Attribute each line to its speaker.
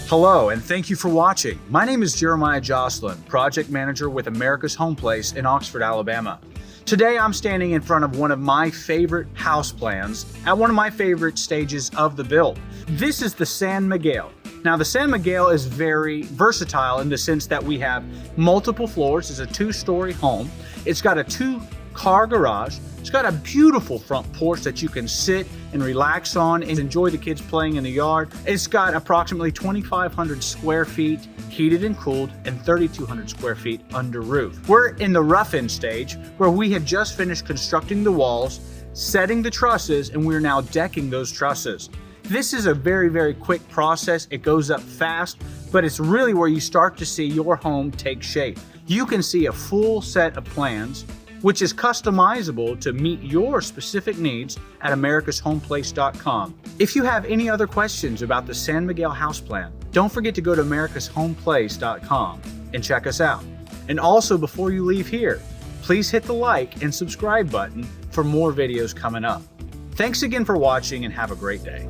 Speaker 1: Hello, and thank you for watching. My name is Jeremiah Jocelyn, Project Manager with America's Home Place in Oxford, Alabama. Today, I'm standing in front of one of my favorite house plans at one of my favorite stages of the build. This is the San Miguel. Now, the San Miguel is very versatile in the sense that we have multiple floors. It's a two-story home. It's got a two-car garage. It's got a beautiful front porch that you can sit and relax on and enjoy the kids playing in the yard. It's got approximately 2,500 square feet heated and cooled and 3,200 square feet under roof. We're in the rough-in stage where we have just finished constructing the walls, setting the trusses, and we're now decking those trusses. This is a very, very quick process. It goes up fast, but it's really where you start to see your home take shape. You can see a full set of plans, which is customizable to meet your specific needs at americashomeplace.com. If you have any other questions about the San Miguel house plan, don't forget to go to americashomeplace.com and check us out. And also, before you leave here, please hit the like and subscribe button for more videos coming up. Thanks again for watching and have a great day.